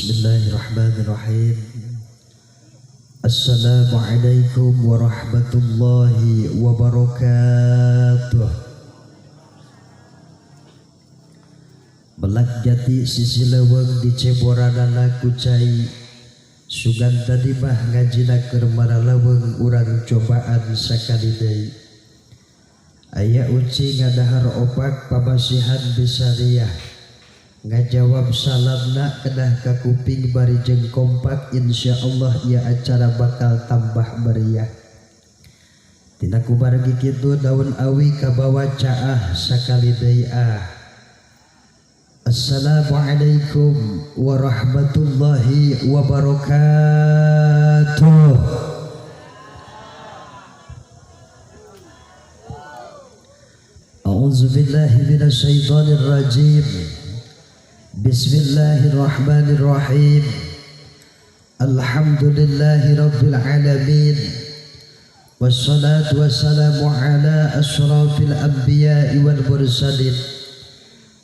Bismillahirrahmanirrahim. Assalamualaikum warahmatullahi wabarakatuh. Belak jati sisi leweng di ceboranana kucai sugan tadi mah ngajina keur maraleweng urang cobaan sakali deui. Aya uci ngadahar opak pabasihan bisariah ngajawab salamna kedah ka kuping bari jeung kompak, insyaallah ya acara bakal tambah meriah. Tina kubargi kitu daun awi kabawa caah sakali deui Assalamualaikum warahmatullahi wabarakatuh. A'udzubillahi minasyaitonir rajim. Bismillahirrahmanirrahim. Alhamdulillahi rabbil alamin. Wassalatu wassalamu ala asyrafil anbiya'i wal mursalin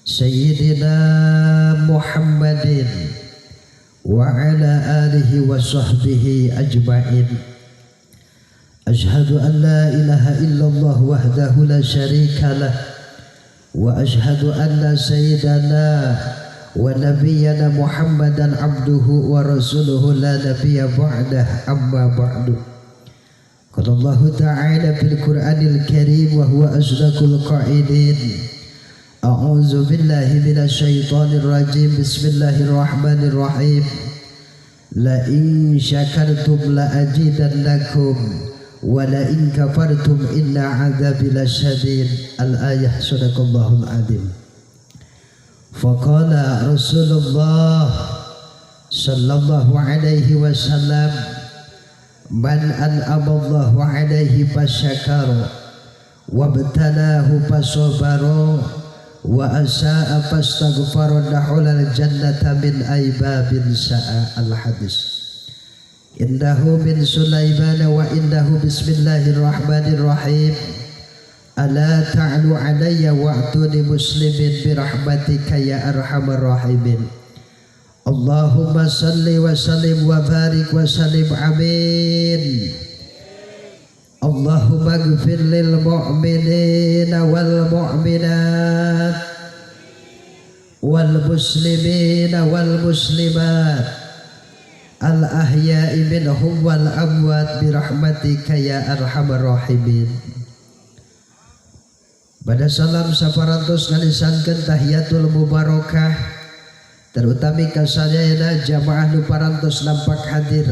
Sayyidina Muhammadin wa ala alihi wa sahbihi ajma'in. Ashhadu an la ilaha illallah wahdahu la syarika lah wa ashhadu anna sayyidana wa nabiyyana Muhammadan abduhu wa rasuluhu la nabiyya ba'dah, amma ba'du. Qala Allah ta'ala fil Qur'anil Karim wa huwa asdaqul qa'ilin. A'udzu billahi minasy syaithanir rajim. Bismillahirrahmanirrahim. La in syakartum la azidannakum wa la in kafartum inna 'adzabi lasyadid. Al-ayah. Shadaqallahul adzim. Faqala Rasulullah sallallahu alaihi wasallam, man an'amallahu alaihi fasyakara wabtalahu fasabara wa asa'a fastaghfara dahulal jannata min aibabin sa'a. Al-hadis. Indahu min Sulaiman wa indahu bismillahirrahmanirrahim. Ala ta'lu alayya wa'tuni muslimin birahmatika ya arhamar rahimin. Allahumma salli wa sallim wa barik wa sallim, amin. Allahumma ighfir lil mu'minina wal mu'minat wal muslimina wal muslimat al ahya'i minhum wal amwat birahmatika ya arhamar rahimin. Pada salam saparantos ngalisankeun tahiyatul mubarakah terutami kasadayana jamaah nu parantos nampak hadir.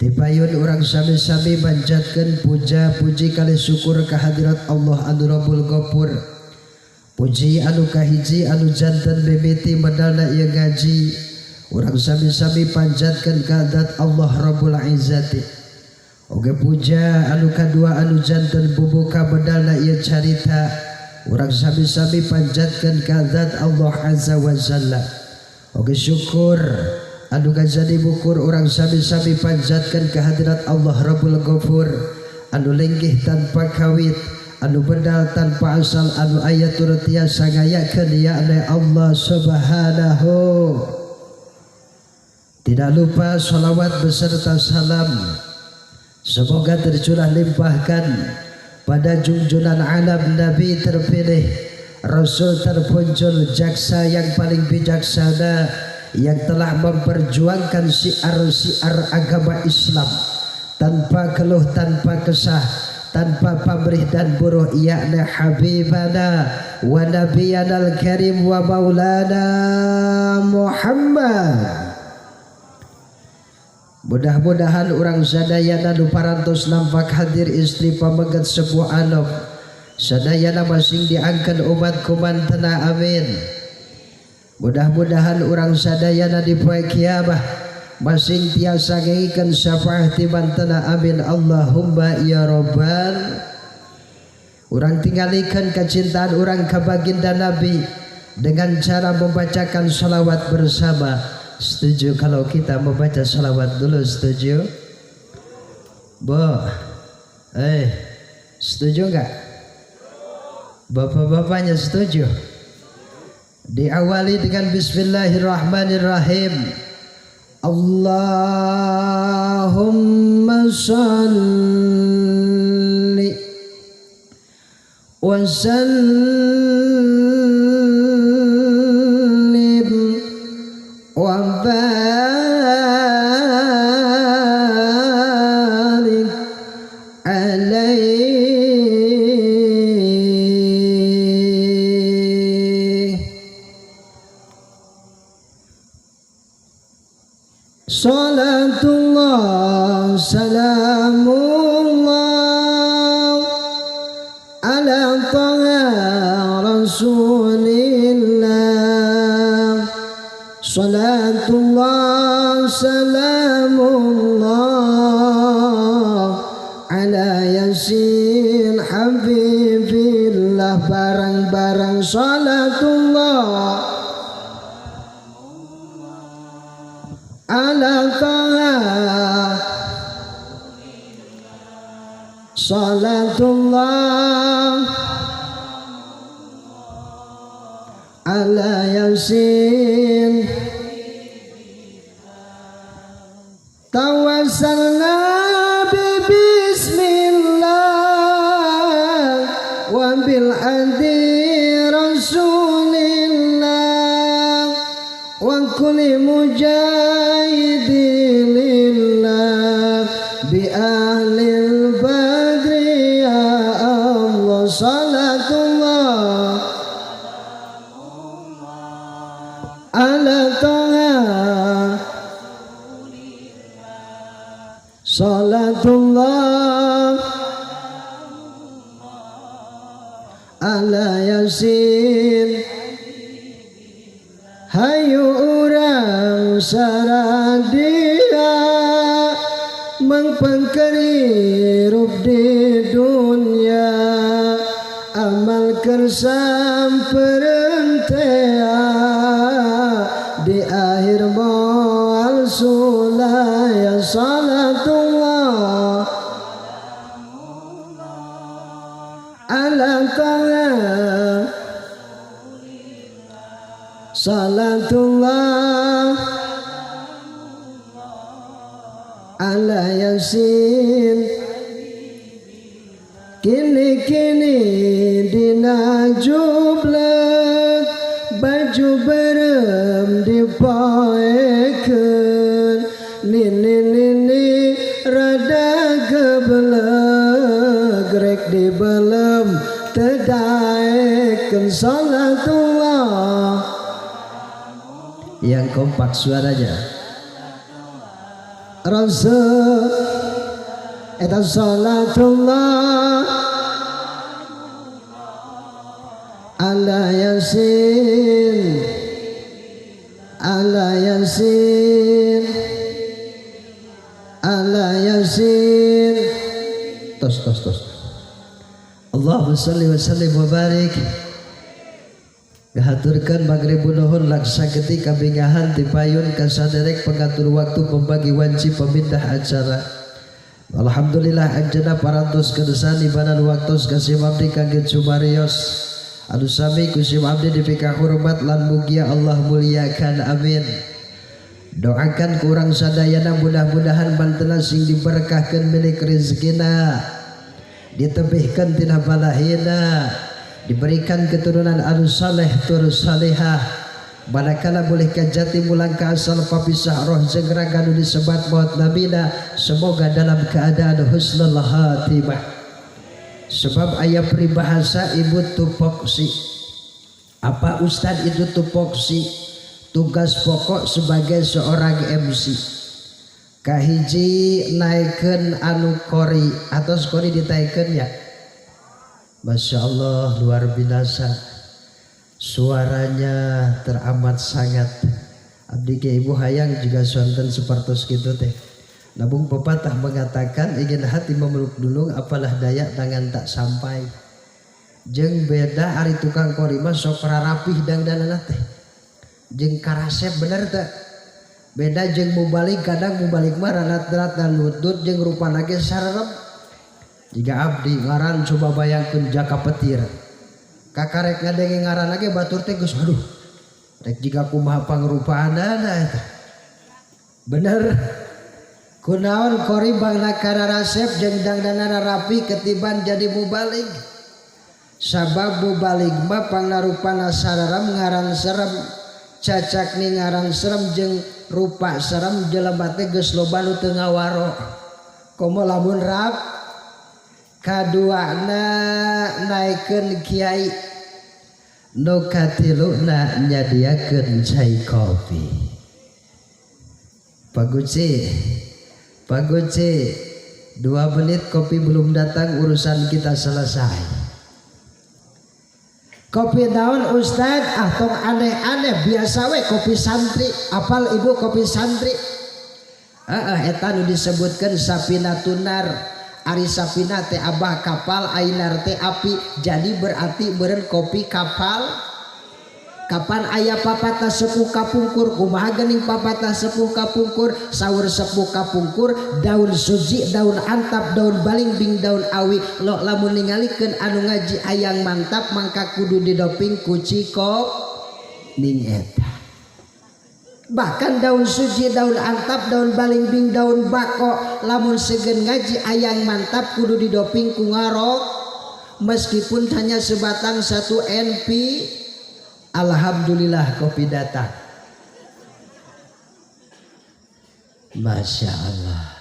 Tipayun urang sami-sami manjatkeun puja puji kali syukur kehadirat Allah anu Rabbul Ghafur. Puji anu kahiji anu janten mimiti medalna ieu ngaji. Urang sami-sami panjatkeun kehadirat Allah Rabbul Izzati. Oge puja anu kadua anu janten bubuka medalna ieu carita. Urang sami-sami panjatkeun kehadirat Allah Azza wa Jalla. Oge syukur anu kajadi bukur urang sami-sami panjatkeun kehadirat Allah Rabbul Ghafur anu linggih tanpa kawit, anu bedal tanpa asal, anu aya tur tiasa ngayakeun yakna Allah Subhanahu. Tidak lupa salawat beserta salam semoga tercurah limpahkan pada junjungan alam Nabi terpilih, Rasul terpuncul, jaksa yang paling bijaksana yang telah memperjuangkan syiar-syiar agama Islam tanpa keluh, tanpa kesah, tanpa pamrih dan buruh, yakni Habibana wa Nabiyana al-Karim wa Maulana Muhammad. Mudah-mudahan urang sadayana nu parantos nampak hadir istri pamegat sebuah anak sadayana masing diangkat umat kumantena, amin. Mudah-mudahan urang sadayana di poe kiamah masing tiasa ngeukeun syafaat ti mantena, amin. Allahumma ya rabbal. Urang tinggalikeun kecintaan urang ka baginda Nabi dengan cara membacakan salawat bersama. Setuju kalau kita membaca salawat dulu? Setuju? Setuju enggak? Bapak-bapaknya setuju? Diawali dengan Bismillahirrahmanirrahim. Allahumma salli wa sallim wa barik alaihi. Salatullah salamullah ala taha rasulillah. Salatullah salamullah ala yasin habibillah. Barang-barang salatullah ala taha. Salatullah ala yasin. Tawassalna bismillah wa bil hadi rasulillah wa kulli mujahidilillah bi ahlil badri ya Allah. Salatullah ala taha. Salatullah ala yasin. Hayu urang saradia mengpengkerirup di dunia. Amal kersam perentea di akhir moal sulaya. Salatullah ala taha. Salatullah ala yasin. Kini-kini dina jublet baju berem dipoeken. Nini rada gebeleg rek dibelem tedaeken. Salatullah yang kompak suaranya. Rasul eta salatullah ala yasin. Ala yasin. Ala yasin. Tos. Allahumma shalli wa sallim wa barik. Gahaturkan maghrib nuhun laksa ketika bingahan tipayun kasaderek pengatur waktu pembagi wanci pemindah acara. Alhamdulillah anjana parantos kedesan ibanan waktu kasim abdi kangge Sumarios anu sami kusim abdi dipika hormat lan mugia Allah muliakan amin. Doakan kurang sadayana mudah-mudahan bantena sing diberkahkeun milik rezekina, ditebihkeun tina balahina, diberikan keturunan anu saleh tur salehah. Manakala boleh kajati mulang ka asal papisah roh jeung raga nu disebat maut nabina, semoga dalam keadaan husnul khatimah. Sebab aya peribahasa ibu tupoksi. Apa Ustad itu tupoksi? Tugas pokok sebagai seorang MC. Kahiji naikeun anu kori atau kori ditaikeun ya. Masya Allah luar biasa. Suaranya teramat sangat. Abdi ke ibu hayang juga sonten sepertos gitu teh. Nabung pepatah mengatakan ingin hati memeluk dulung apalah daya tangan tak sampai. Jeung beda ari tukang kori mah sok rapih dangdanana teh. Jeung karasep bener teh. Beda jeung mubalik kadang mubalik mah ranat-ranat dan lutut jeung rupana ge sarerep. Jika abdi ngaran coba bayangkeun jaka petir. Kakarek ngadenge ngaran lagi batur teh geus aduh. Rek jika kumaha pangrupaanana eta. bener kunaon kori bangna kararasep jeung dangdana rapi ketiban jadi mubalig sabab mubalig mah pangarupana sararam ngaran serem cacak ning ngaran serem jeung rupa serem jelema teh geus loba nu teu ngawaro komo lamun rap kaduana naikeun kiai nu katiluna nyadiakeun cai kopi Pak Guci 2 menit kopi belum datang urusan kita selesai. Kopi daun Ustad tong aneh-aneh biasa we kopi santri apal ibu kopi santri eta nu disebutkan sapina tunar ari sapina teh abah kapal ainar teh api jadi berarti beureun kopi kapal. Kapan ayah papatah sepuh kapungkur kumaha geuning papatah sepuh kapungkur saur sepuh kapungkur daun suji daun antap daun balimbing daun awi lo lamun ningalikeun anu ngaji ayang mantap mangka kudu didoping ku cikop ning eta bahkan daun suji daun antap daun balimbing daun bako lamun seugeun ngaji ayang mantap kudu didoping ku ngarok meskipun hanya sebatang 1 NP. Alhamdulillah kopi datang. Masya Allah.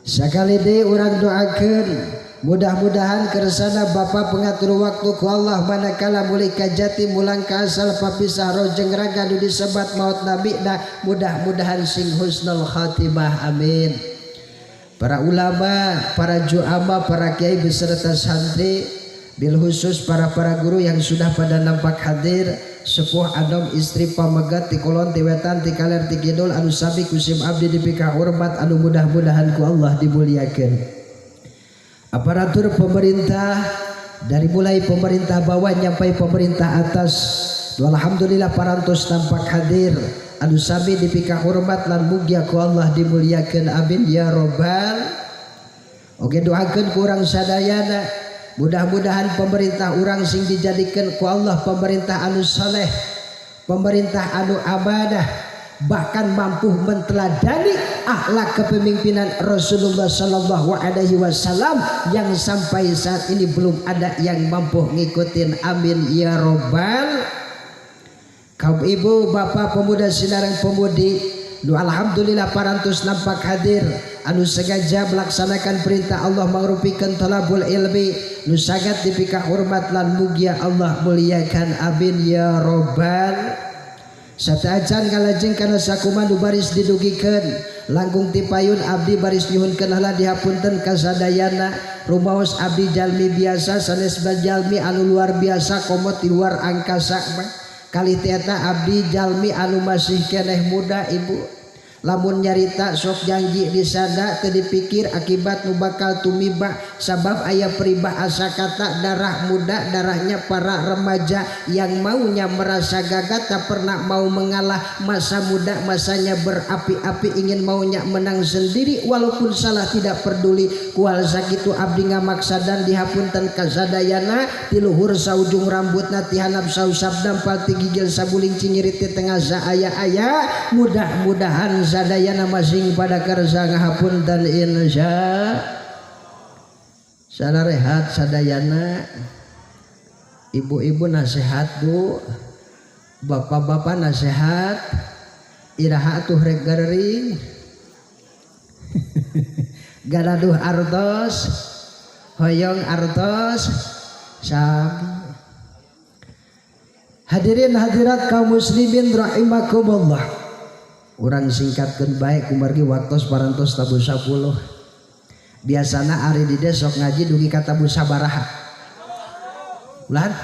Sekali deh orang doakan mudah-mudahan kersana Bapak pengatur waktu ku Allah manakala mulai kajati mulang ka asal papisah rojeng raga nu disebat maut nabi dah mudah-mudahan sing husnul khatimah amin. Para ulama, para juama, para kiai beserta santri bil khusus para guru yang sudah pada nampak hadir sepuh anom istri pamegat ti kulon ti wetan ti kaler ti kidul anu sabi kusim abdi dipika hormat anu mudah-mudahan ku Allah dimuliakeun aparatur pemerintah dari mulai pemerintah bawah nyampai pemerintah atas alhamdulillah parantos nampak hadir anu sabi dipika hormat lan mugia ku Allah dimuliakeun amin ya robbal oke doakeun ku urang sadayana mudah-mudahan pemerintah orang sing dijadikan ku Allah pemerintah anu saleh, pemerintah anu amanah, bahkan mampu menteladani akhlak kepemimpinan Rasulullah Sallallahu Alaihi Wasallam yang sampai saat ini belum ada yang mampu ngikutin. Amin ya robbal. Kaum ibu bapak pemuda sinareng pemudi, alhamdulillah parantos nampak hadir anu sengaja melaksanakan perintah Allah mangrupikeun talabul ilmi nu sangat dipika hormat lan mugia Allah muliakan amin ya robbal. Sataajan kalajeng kana sakumandu baris didugikeun langkung tipayun abdi baris nyuhunkeun heula dihapunten kasadayana rumaos abdi jalmi biasa sanes jalmi anu luar biasa komo di luar angkasa kali tieta abdi jalmi anu masih keneh muda ibu lamun nyarita sok janji disada teu dipikir akibat nu bakal tumiba sabab aya peribah asa kata darah muda darahnya para remaja yang maunya merasa gagah tak pernah mau mengalah masa muda masanya berapi-api ingin maunya menang sendiri walaupun salah tidak peduli kual sakitu abdi ngamaksa dan dihapunten kasadayana ti luhur saujung rambutna ti hanap sausap dampal ti gigil sabuling cingirit ti tengah aya mudah-mudahan sadayana masing pada kerja ngahapunten insya sanarehat sadayana ibu-ibu nasihat bu bapak-bapak nasihat iraha atuh rek garering garaduh artos hoyong artos sami hadirin hadirat kaum muslimin rahimakumullah. Urang singkatkeun bae kumargi waktos parantos tabu 10 biasana ari di desok ngaji dugi ka tabu sabaraha ulah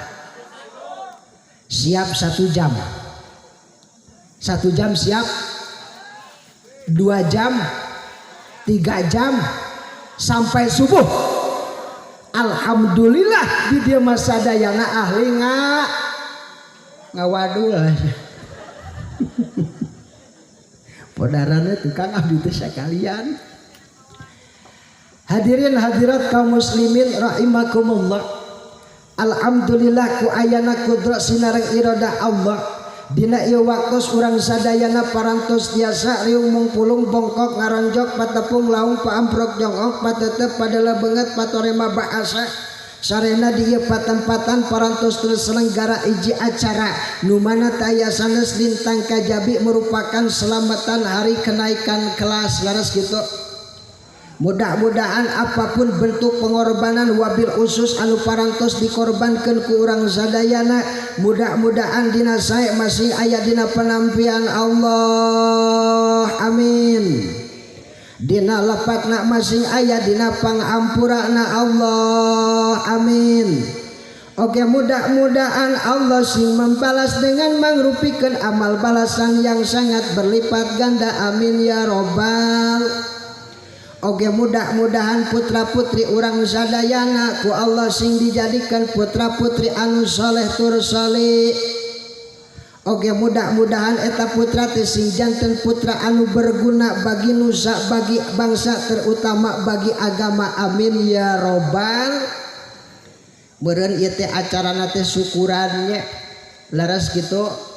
siap 1 jam 1 jam siap 2 jam 3 jam sampai subuh alhamdulillah di dia masa dayana ahli ngawadul podarana tukang abdi teh sakalian. Hadirin hadirat kaum muslimin rahimakumullah. Alhamdulillah ku ayana kudrat sinareng irada Allah dina ieu waktos urang sadayana parantos tiasa riung mungpulung bongkok ngaronjok patepung laung paamprok jongok patetep padala beungeut patorema bahasa sarena di ieu patempatan parantos terselenggara iji acara nu mana taya sanes lintang kajabi merupakan selamatan hari kenaikan kelas laras gitu. Mudah-mudahan apapun bentuk pengorbanan wabil khusus anu parantos dikorbankan ku urang sadayana, mudah-mudahan dina sae masih aya dina penampian Allah, amin. Dina lepatna masih aya dina pangampurana Allah, amin. Oke, mudah-mudahan Allah sing membalas dengan mangrupikeun amal balasan yang sangat berlipat ganda, amin ya robbal. Oke, mudah-mudahan putra putri urang sadayana ku Allah sing dijadikan putra putri anu soleh tur soleh. Oke, mudah-mudahan eta putra teh sing janten putra anu berguna bagi nusa, bagi bangsa, terutama bagi agama, amin ya robbal. Meureun ieu teh acarana teh syukurannya laras gitu.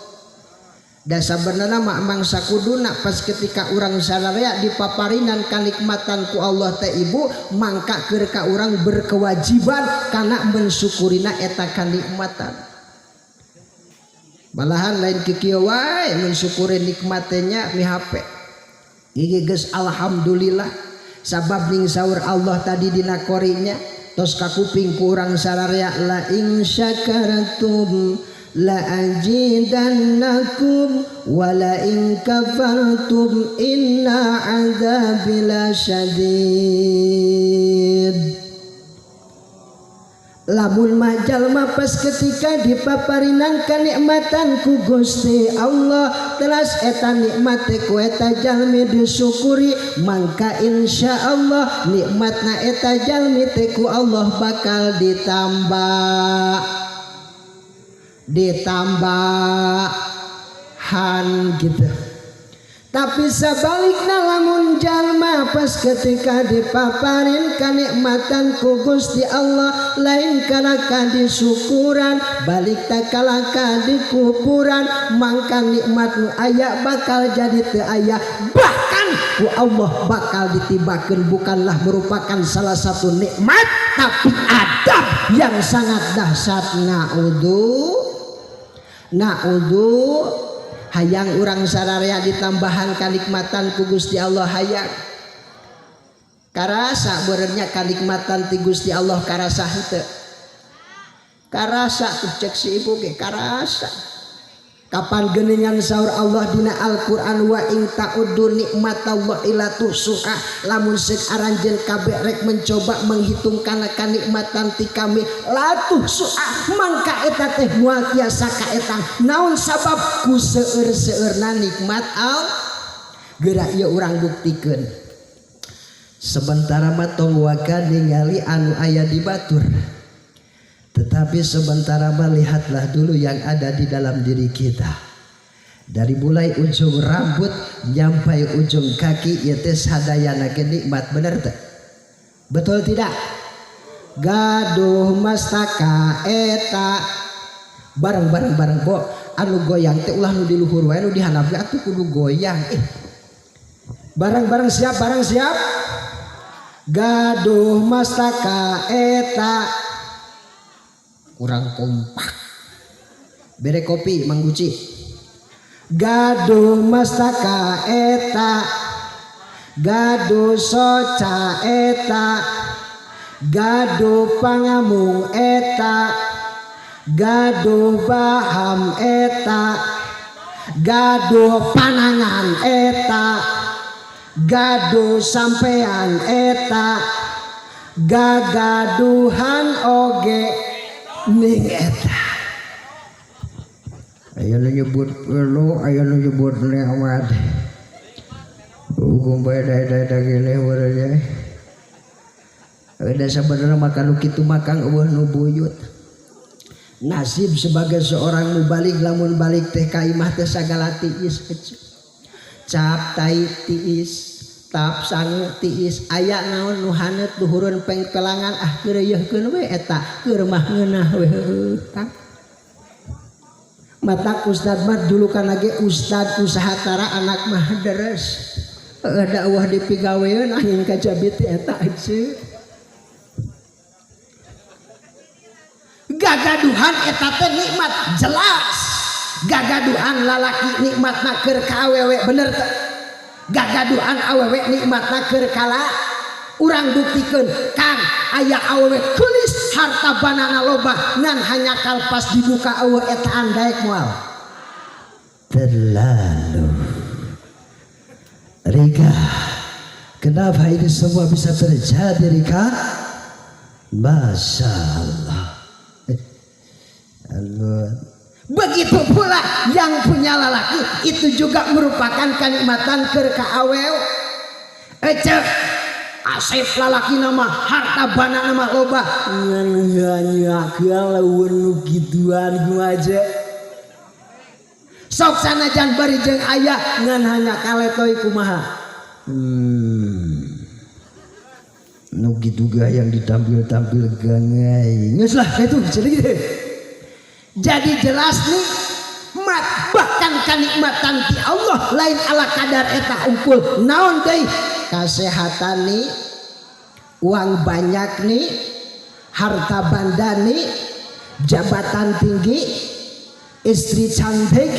Da sabenerna mah mangsa kuduna pas ketika urang sadaya dipaparinan kanikmatan ku Allah teh ibu mangka keur ka urang berkewajiban kana mensyukurina eta kanikmatan. Malahan lain kieu wae mensyukuri nikmatnya mi hape. Ieu geus alhamdulillah sabab ning saur Allah tadi dina qorinya tos ka kuping ku urang sadaya la in syakartum la ajidannakum wa la in kafartum inna adzabi lasyadid. Lamun mah jalma pas ketika dipaparinan kanikmatan ku Gusti Allah teras eta nikmat teh ku eta jalmi disyukuri mangka insyaallah nikmatna eta jalmi teh ku Allah bakal ditambahan gitu. Tapi sebaliknya lamun jalma pas ketika dipaparin kanikmatan ku Gusti Allah lain kana disyukuran balik tak kalah dikuburan mangka nikmat nu aya bakal jadi teu aya bahkan ku Allah bakal ditibakeun bukanlah merupakan salah satu nikmat tapi adab yang sangat dahsyat. Na'udzu hayang urang sadaya ditambahan kanikmatan ku Gusti Allah hayang karasa beureunya kanikmatan ti Gusti Allah karasa henteu karasa cek si ibu ge karasa kapan geuningan saur Allah dina Al-Qur'an wa in ta'uddu nikmatallahi la tuhsuha lamun seuk aranjeun kabeh rek mencoba menghitung kana kanikmatan ti kami la tuhsuha mangka eta teh moal tiasa kaetang naon sabab ku seueur-seueurna nikmat Allah geura ieu urang buktikeun sementara mah tong waga ningali anu aya di batur. Tetapi sementara melihatlah dulu yang ada di dalam diri kita. Dari mulai ujung rambut sampai ujung kaki ieu sadayana nikmat, bener teh? Betul tidak? Gaduh mastaka eta bareng bo anu goyang teh ulah nu di luhur wae nu di handap ge atuh kudu goyang. Bareng siap. Gaduh mastaka eta kurang kompak bere kopi mangguci. Gaduh mastaka eta gaduh soca eta gaduh pangamung eta gaduh baham eta gaduh panangan eta gaduh sampean eta gagaduhan oge ning eta. Aya nu nyebut perlu, aya nu nyebut nikmat. Hukum beda-beda gini urangnya. Ada sabenerna maka nu kitu makang eueuh nu buyut. Nasib sebagai seorang mubalik lamun balik teh ka imah teh sagala tiis kecil. Cap tai tiis. Tap sangu tiis aya naon nu haneut luhureun pengpelangan keur yeuhkeun we eta keur mah ngeunah we tang Mata Ustad mah dulu kan lagi Ustad usaha tara anak mah deres. Dakwah di pigaweun angin kajabit eta aja. Gagaduhan eta teh nikmat jelas. Gagaduhan lalaki nikmatna keur ka awewe bener teh. Gagaduhan awewe nikmatna keur kala urang buktikeun Kang aya awewe kulis harta banana loba ngan hanya kalpas dibuka awewe eta andaek moal terlalu Rika. Kenapa ini semua bisa terjadi Rika? Masya Allah. Begitu pula yang punya lelaki itu juga merupakan kenikmatan keur ka awewe. Ecek Asep lalaki nama harta bana nama loba ngan lawan gituan gua aja sok sanajan bari jeung aya ngan hanya kaletoy kumaha nu gitu yang ditampil-tampil gangai geus lah itu jadi jelas nih bahkan kenikmatan ti Allah lain ala kadar eta unggul naon deui kesehatan nih uang banyak nih harta banda nih jabatan tinggi istri cantik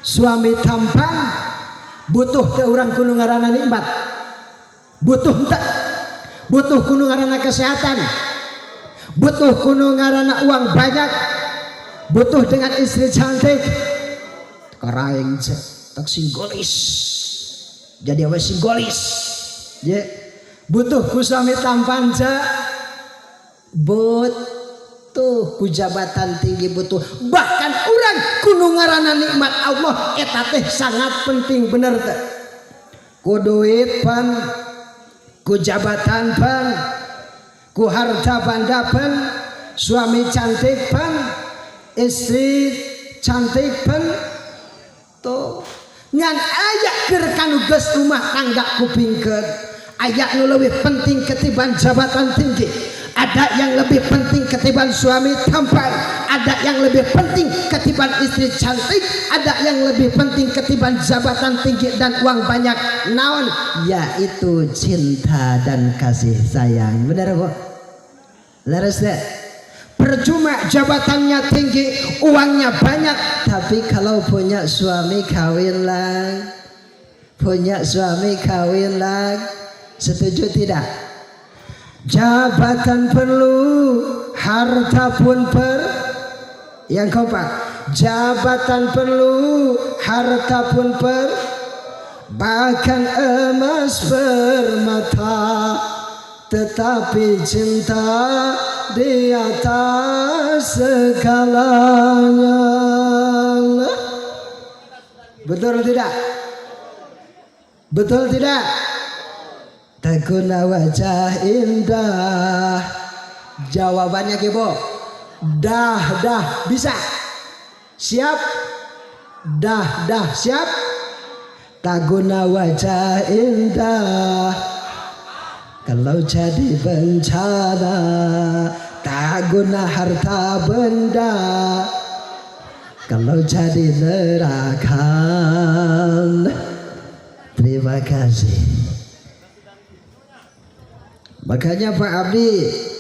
suami tampan butuh ke orang kudu ngaranna nikmat butuh tak butuh kudu ngaranna kesehatan butuh kudu ngaranna uang banyak butuh dengan istri cantik karaeng tak singgolis jadi awas singgolis ya butuh ku suami tampan butuh ku jabatan tinggi butuh bahkan urang kudu ngaranna nikmat Allah eta teh sangat penting bener teh ku duit pan ku jabatan pan ku harta banda pan suami cantik pan istri cantik pan tuh ngan aya keur kanu geus rumah tangga kupingkeun aya nu leuwih penting ketiban jabatan tinggi ada yang lebih penting ketiban suami tampan ada yang lebih penting ketiban istri cantik ada yang lebih penting ketiban jabatan tinggi dan uang banyak naon yaitu cinta dan kasih sayang benar kok leres deh percuma jabatannya tinggi uangnya banyak tapi kalau punya suami kawin lang punya suami kawin lang setuju tidak jabatan perlu harta pun yang keempat jabatan perlu harta pun bahkan emas permata tetapi cinta di atas segalanya. Betul tidak? Betul tidak? Teguna wajah indah. Jawabannya Kibo. Dah bisa. Siap? Dah siap? Taguna wajah indah. Kalau jadi bencana tak guna harta benda. Kalau jadi neraka. Terima kasih. Makanya Pak Abdi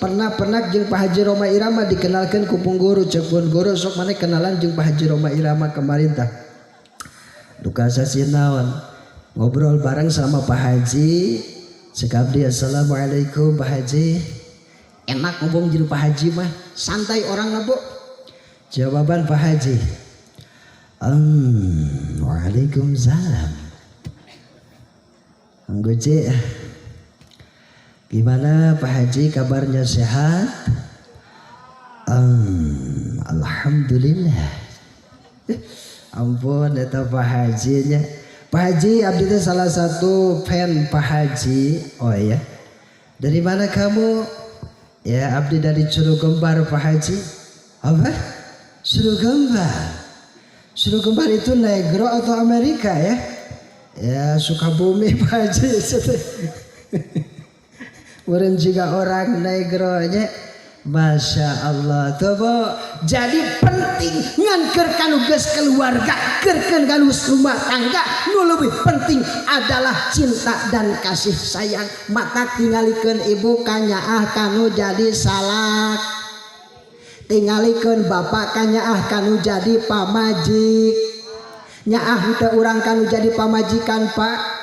pernah jeung Pak Haji Roma Irama dikenalkan ku Pungguru cek Pungguru sok mana kenalan jeung Pak Haji Roma Irama kemarin tah. Duka sasinawan ngobrol bareng sama Pak Haji. Sekabdi assalamualaikum Pak Haji. Enak ngomong jadi Pak Haji mah santai orang nabo. Jawaban Pak Haji waalaikumsalam. Anggoje gimana Pak Haji kabarnya sehat? Alhamdulillah. Ampun eta Pak Haji nya. Pak Haji abdi teh salah satu fan Pak Haji. Oh ya. Dari mana kamu? Ya abdi dari Curugombar Pak Haji. Apa? Curugombar. Curugombar itu negro atau Amerika ya? Ya Sukabumi Pak Haji. Meureun jiga orang negronya Masya Allah tuh. Jadi penting nganker kanu geus keluarga, kerken kanu rumah tangga, nu lebih penting adalah cinta dan kasih sayang. Mata tingalikeun ibu kanyaah kanu jadi salak, tingalikeun bapak kanyaah kanu jadi pamajik, nyaah teu urang kanu jadi pamajikan Pak.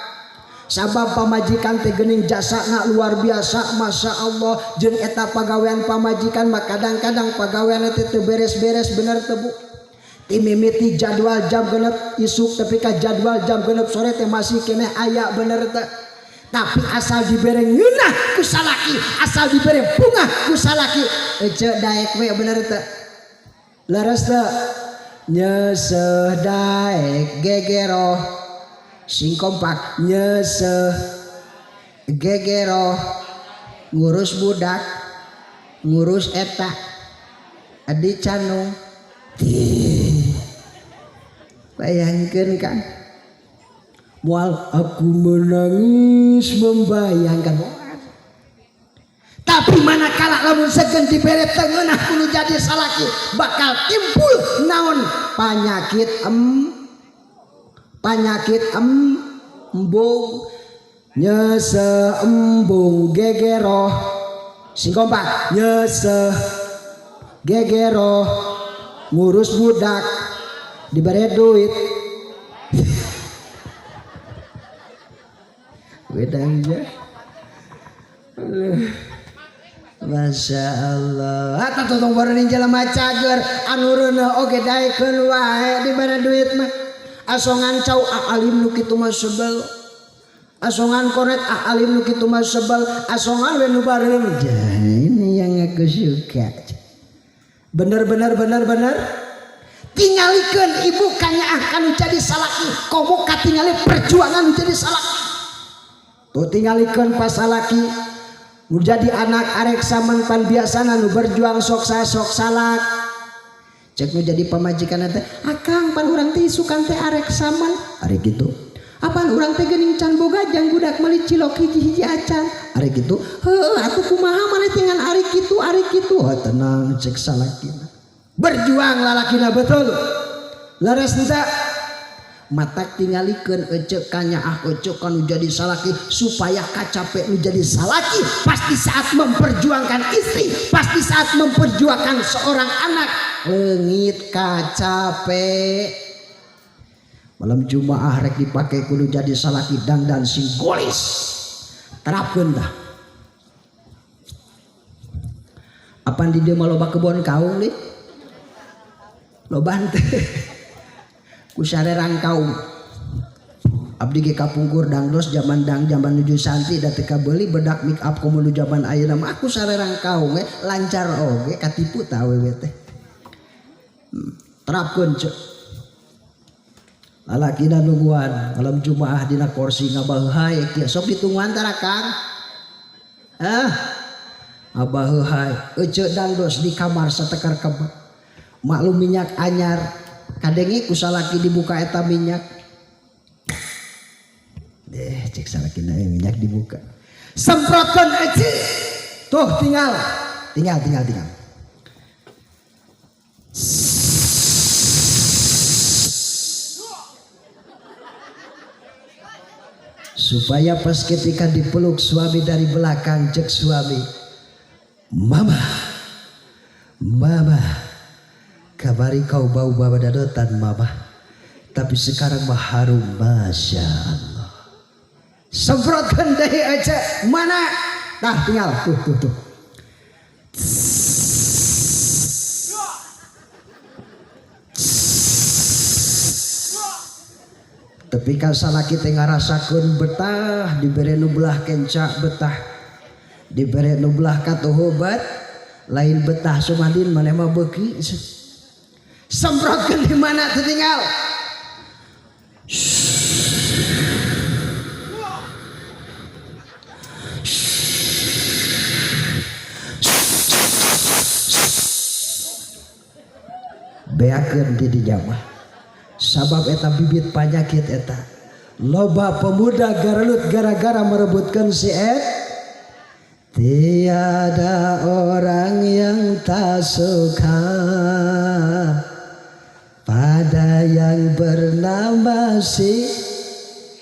Sabab pamajikan teh geuning jasana luar biasa, masya Allah. Jeung eta pagawean pamajikan mah kadang-kadang pagawean teh teu beres-beres bener teu Bu. Ti mimiti jadwal jam genep isuk tapi ka jadwal jam genep sore teh masih kene aya bener teu. Tapi asal dibere ngeunah ku salaki, asal dibere bungah ku salaki, ece daek we bener teu. Leres teu? Nyeseh daek gegeroh sing kompak, nyeseh gegeroh ngurus budak, ngurus eta adi canung. Bayangkeun kan, moal aku menangis membayangkan. Tapi manakala lamun segen dibere tengeunah kudu jadi salaki, bakal timbul naon penyakit embung. Nyeseh embung gegeroh sing kompak, nyeseh gegeroh ngurus budak dibere duit. Bedanya Masya Allah. Eta totong bareun jelema cager anu reuneuh oge daekeun wae dibere duit mah. Asongan cau alim nu kitu mah sebel, asongan korek alim nu kitu mah sebel, asongan we nu bareum. Ini yang aku suka. Bener. Tingalikeun ibu kanyaah kanu jadi salaki, komo katingali perjuangan nu jadi salaki. Tuh tingalikeun pas salaki nu jadi anak arek samanpan biasana nu berjuang sok salak. Cek nu jadi pamajikan teh, akang pan urang teh isukan teh arek saman, arek gitu. Apan urang teh geuning can boga jang budak meuli cilok hiji-hiji acan, arek gitu. Heuh atuh kumaha maneh teh ngan arek kitu. Oh, tenang cek salakina. Berjuang lalakina betul. Leres teh matak tingalikeun ece kanyaah ece kanu jadi salaki supaya kacape nu jadi salaki pasti saat memperjuangkan istri, pasti saat memperjuangkan seorang anak leungit kacape. Malam Jumaah rek dipake kudu jadi salaki dangdan sing golis. Terapkeun dah. Apan di dieu mah loba kebon kaung nih. Loba teh. Ku sarerang kaum abdi ge kapungkur dangdos zaman nuju santi da teu kabeuli bedak make up komo nu zaman ayeuna mah aku sarerang kaum lancar oge katipu tah awewe teh. Terapkeun ceuk. Lalakina nungguan malam Jumaah dina kursi ngabaheuhay kieu sok ditungguan tara Kang. Abaheuhay ece dangdos di kamar satekar kebak. Maklum minyak anyar kadenge ku salaki dibuka eta minyak. Cek salakina minyak dibuka. Semprotkeun eci. Tuh tinggal. Supaya pas ketika dipeluk suami dari belakang cek suami, Mama, kabari kau bau babadadotan Mama, tapi sekarang mah harum, Masya Allah. Semprotkan deh aja mana? Nah tinggal tuh. Tapi kan salaki teh ngarasakeun betah dibere nu belah kenca betah dibere nu belah katuhobat lain betah sumadin maneh mah beuki. Semprotkeun di mana teu tinggal. Beakeun di dinya mah. Sabab eta bibit penyakit eta. Loba pemuda garelut gara-gara merebutkan si et. Tiada orang yang tak suka pada yang bernama si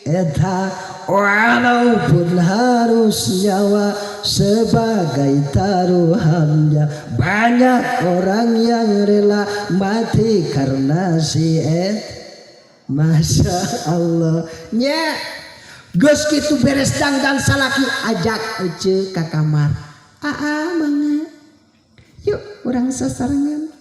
eta, walaupun harus nyawa sebagai taruhannya. Banyak orang yang rela mati karena si Masya Allah nya. Geus kitu beres dangdan salaki ajak ece ka kamar. Mangga yuk urang sasarengan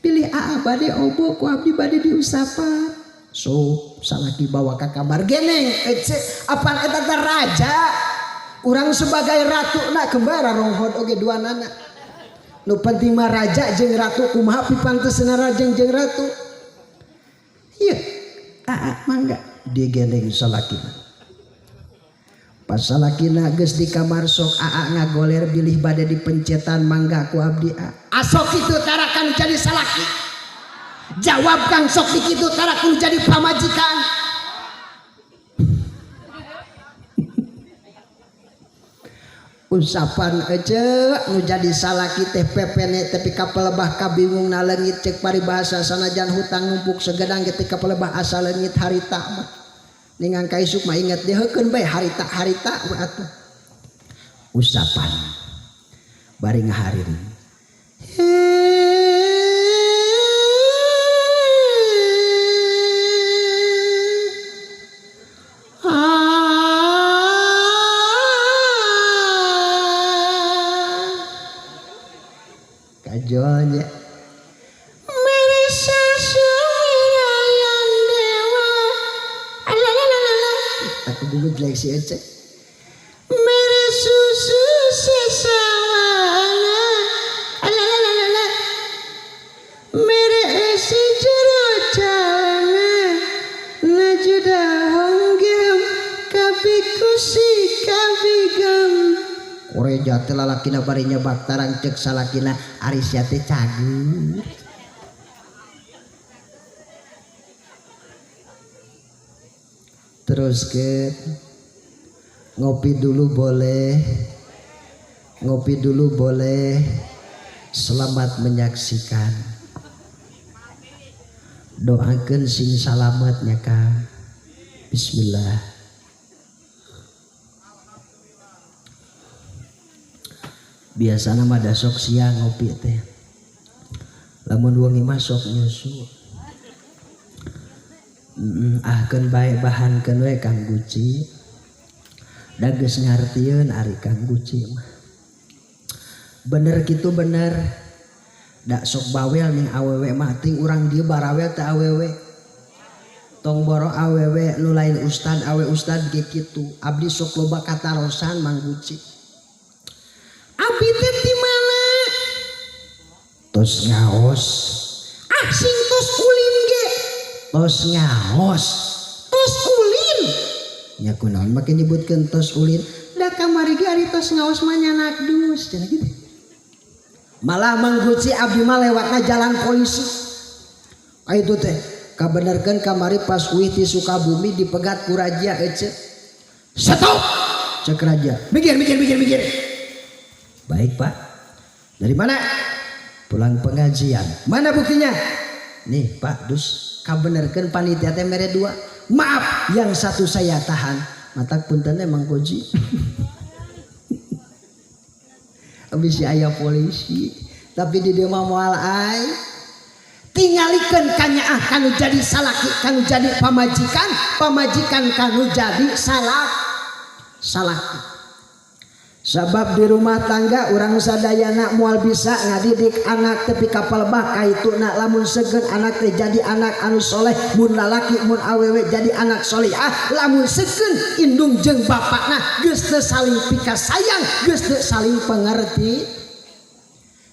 pilih bade obo ku abdi bade diusapan. So salaki bawa ka kamar geneng ece apaan eta teh raja. Urang sebagai ratu na kembara ronghod oge duanana. Nu penting mah raja jeung ratu kumaha pipantesna raja jeung ratu. Ieu mangga digendeng salakina. Pas salakina geus di kamar sok ngagoler bilih bade dipencetan mangga ku abdi asok kitu tarakan jadi salaki. Jawab kang sok dikitu tarakan jadi pamajikan. Usapan aja nu jadi salaki teh pepene tapi kapelebah kabingungna leungit cek paribahasa sanajan hutang numpuk segedang ketika pelebah asa leungit harita mah. Ningan kaisuk mah inget deukeun bae harita atuh. Usapan bari ngahariri. Kajolnya gugut lagi si Ece. Mere susu sesawana, alalala, mere esi jero calana, najuda honggem, kabikusi kabigam. Koreja teh lalakina bari nyebak tarang cek salakina Arisya teh cager. Terus ke ngopi dulu boleh, selamat menyaksikan. Doakeun sing salamatnya Kang. Bismillah. Biasana mah da sok siang ngopi teh. Lamun wengi mah sok nyusu. Ahkeun bae bahankeun we Kang Guci. Da geus ngartieun ari Kang Guci mah. Bener kitu bener. Da sok bawel ning awewe mah ting urang dieu barawel teh awewe. Tong boro awewe nu lain ustad awe ustad ge kitu. Abdi sok loba katarosan Mang Guci. Abdi teh di mana? Tos ngaos. Sing tos ulin ge. Tos ngaos. Tos ulin. Nya kunaon make nyebutkeun tos ulin? Da kamari ge ari tos ngaos mah nyanak dus cenah kitu. Malah Mang Guci abdi mah lewatna jalan polisi. Itu teh kabenerkeun kamari pas uih ti Sukabumi dipegat ku raja ece. Stop. Cek raja. Mikir. Baik Pak. Dari mana? Pulang pengajian. Mana buktinya? Nih Pak Dus, kabenerkeun panitia teh mere 2. Maaf, yang satu saya tahan. Matak punten Mang Koji. Abis aya polisi, tapi di dieu mah moal ai. Tingalikeun kanyaah kanu jadi salaki, kanu jadi pamajikan kanu jadi salaki. Sabab di rumah tangga urang sadayana moal bisa ngadidik anak tepi kapal bah kaituna lamun seugeun anak teh jadi anak anu soleh, mun lalaki mun awewe jadi anak solihah, lamun seugeun indung jeung bapakna geus teu saling pikasayang, geus teu saling pangarti.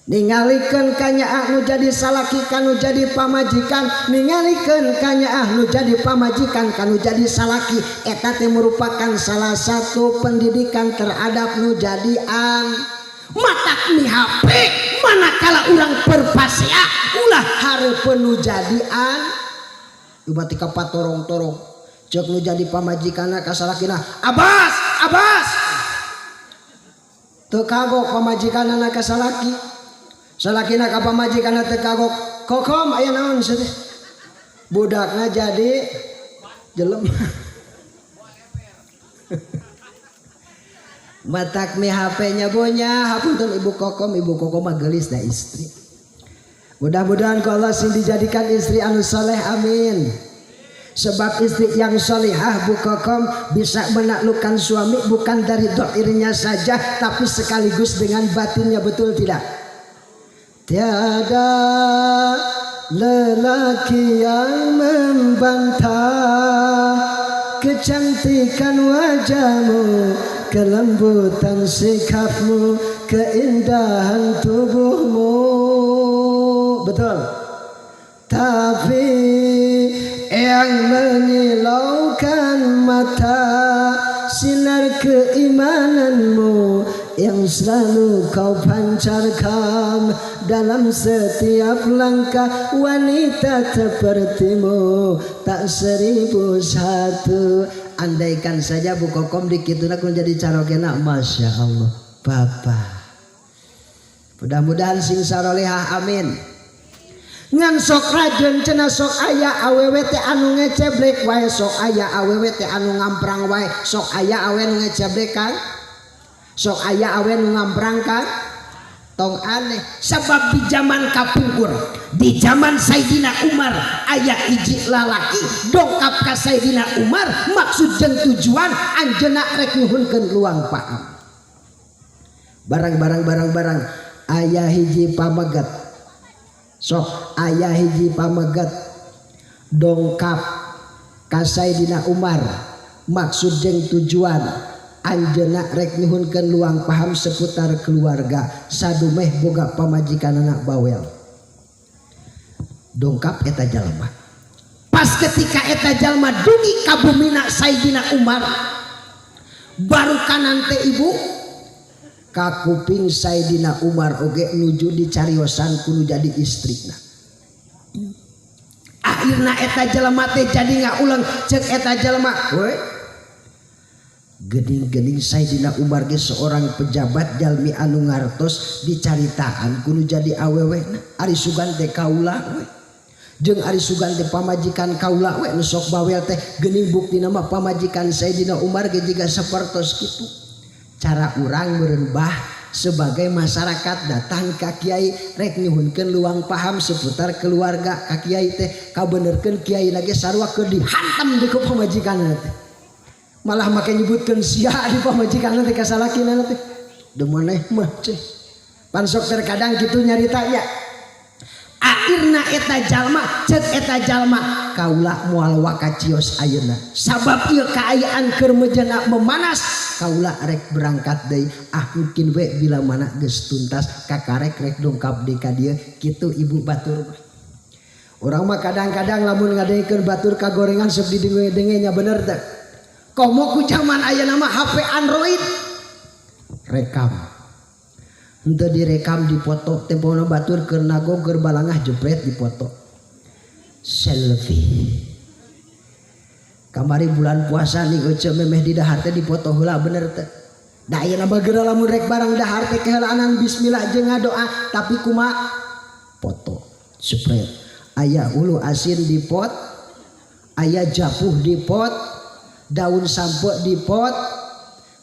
Ningalikeun kanyaah nu jadi salaki kanu jadi pamajikan, ningalikeun kanyaah nu jadi pamajikan kanu jadi salaki, eta teh merupakan salah satu pendidikan terhadap nu jadian. Matak ni HP manakala urang perpasea ulah hareupeun nu jadian. Coba tika patorong-torong ceuk nu jadi pamajikanna ka salakina, Abas teu kagok pamajikanna ka salaki. salakina ka pamajikanna teu kagok kokom aya naon teh budakna jadi jelema matak mi HP-nya bonya hapunten ibu kokom mah geulis da istri. Mudah-mudahan ku Allah sing dijadikan istri anu saleh amin. Sebab istri yang salihah Bu Kokom bisa menaklukkan suami bukan dari dohirnya saja tapi sekaligus dengan batinnya, betul tidak? Tiada lelaki yang membantah kecantikan wajahmu, kelembutan sikapmu, keindahan tubuhmu, betul. Tapi yang menyilaukan mata sinar keimananmu yang selalu kau pancarkan dalam setiap langkah. Wanita sepertimu tak 1001. Andaikan saja Bu Kokom dikituna kun jadi carokena, masya Allah Bapak. Mudah-mudahan sing sarolehah amin. Ngan sok rajen cenah sok aya awewe teh anu ngeceblek wae, sok aya awewe teh anu ngamprang wae, sok aya awe nu ngeceblekan, sok aya awe nu ngamprang kan. Tong aneh sabab di zaman kapungkur, di zaman Sayyidina Umar aya hiji lalaki dongkap ka Sayyidina Umar maksud jeung tujuan anjeunna rek nyuhunkeun luang paham. Barang aya hiji pamegat, sok aya hiji pamegat dongkap ka Sayyidina Umar maksud jeung tujuan anjeunna rek nyuhunkeun luang paham seputar keluarga sadumeh boga pamajikan anak bawel. Dongkap eta jalma pas ketika eta jalma dungi ka bumina Sayyidina Umar baru kanan teh ibu ka kuping Sayyidina Umar oge nuju dicariosan kudu jadi istrina. Akhirna eta jalma teh jadi ngaulang ceuk eta jalma, we geuning-geuning Sayyidina Umar ge seorang pejabat jalmi anu ngartos dicaritaan kudu jadi awewehna. Ari sugan teh kaula we jeung ari sugan teh pamajikan kaula we nu sok bawel teh geuning buktina mah pamajikan Sayyidina Umar ge jiga sapertos kitu. Cara urang merenbah sebagai masyarakat datang ka kiai rek nyuhunkeun luang paham seputar keluarga ka kiai teh kabenerkeun kiai lagi sarua keur dihantam di ku pamajikanna teh. Malah make nyebutkeun sia di pamajikanna teh ka salakina teh. Demaneh mah ceh. Pan sok terkadang kitu nyaritanya. Akhirna eta jalma ceuk eta jalma kaula moal wakacios ayeuna. Sabab ieu kaayaan keur meujana memanas kaula rek berangkat deui. Mungkin we bila mana geus tuntas kakarek rek dongkap di ka dieu kitu ibu batur. Urang mah kadang-kadang lamun ngadeikeun batur kagorengan sok didenge-denge nya bener teh. Komo ku zaman ayeuna mah HP Android rekam. Henteu direkam dipoto tempona batur keur nago keur balangah jepret dipoto. Selfie. Kamari bulan puasa nih euceum memeh di dahar teh dipoto heula bener teh. Da ayeuna mah geura lamun rek barang dahar teh keheulaanan bismillah jeung ngadoa tapi kumaha foto jepret. Aya ulu asin di pot, aya japuh di pot, daun sampo di pot.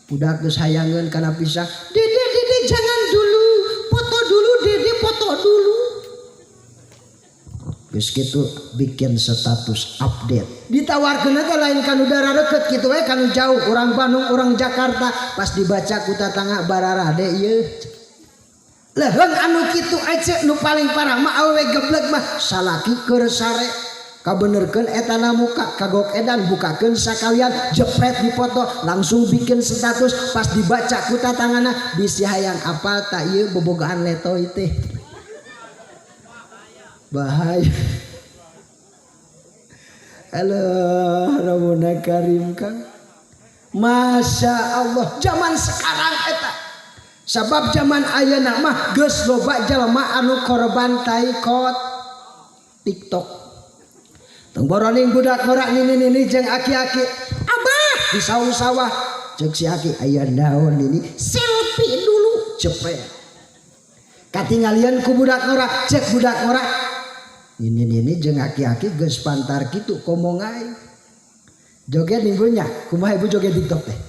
Budak geus hayangeun kana pisah. Dede jangan dulu, foto dulu Dede, foto dulu. Geus kitu bikin status update. Ditawarkeun teh lain kanu darareukeut kitu we kanu jauh, urang Bandung, urang Jakarta, pas dibaca ku tatangga bararade ieu. Leuheung anu kitu ece nu paling parah mah awewe geblek mah salaki keur sare. Kabenerkeun etana muka kagok edan bukakeun sakalian jepret di foto langsung bikin status pas dibaca ku tatangana bisi hayang apal tak ieu bobogaan letoy teh bahaya. Halo Rabbuna Karim Kang. Masya Allah zaman sekarang eta sabab zaman ayeuna mah geus loba jalma anu korban taikot TikTok. Tengboronging budak norak nini jeung aki-aki abah di sawah ceuk si aki aya naon ini selfie dulu cepet katinggalian ku budak norak cek budak norak ini jeung aki-aki geus pantar kitu komong aing joget ninggulnya kumaha ibu joget TikTok teh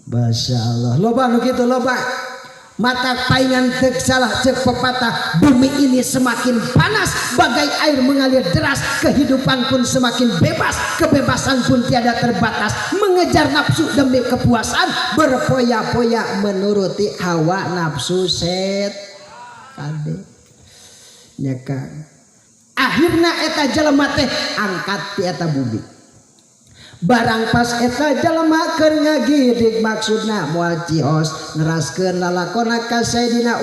Masya Allah loba nu kitu loba mata paingan teu salah cek pepatah bumi ini semakin panas bagai air mengalir deras kehidupan pun semakin bebas kebebasan pun tiada terbatas mengejar nafsu demi kepuasan berpoya-poya menuruti hawa nafsu set kade nyakang akhirna eta jelema teh angkat ti eta bumi barang pas eta jelema keur ngagidik maksudna moal cios neraskeun lalakonna ka Sayyidina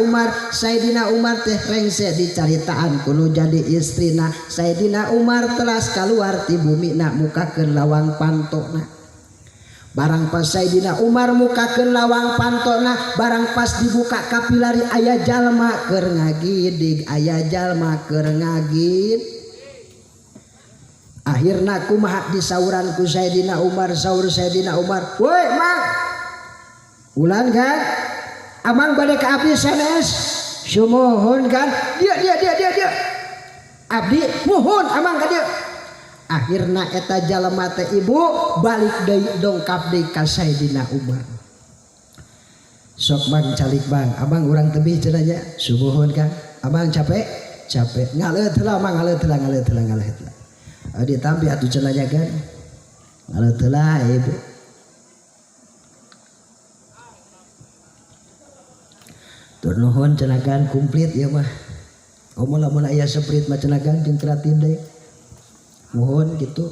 Umar teh rengse dicaritaan kudu jadi istrina Sayyidina Umar teras kaluar ti bumi na mukakeun lawang pantona barang pas Sayyidina Umar mukakeun lawang pantona barang pas dibuka kapilari aya jalma keur ngagidik akhirna kumaha disauran ku Sayyidina Umar saur Sayyidina Umar woi mang ulan kan amang bade ka abdi sanes sumohon kan dia abdi muhun amang ka dia akhirna eta jalema teh ibu balik deui dongkap deui ka Sayyidina Umar sok bang calik bang abang urang tebih cenah nya sumohon kan abang capek ngaleut heula mang ngaleut heula Adi tampi atuh cenanya kan kalau telah ibu turnuhun cenakan komplit ya mah komo lamun aya seprit mah cenakan jeung kreatif deui mohon gitu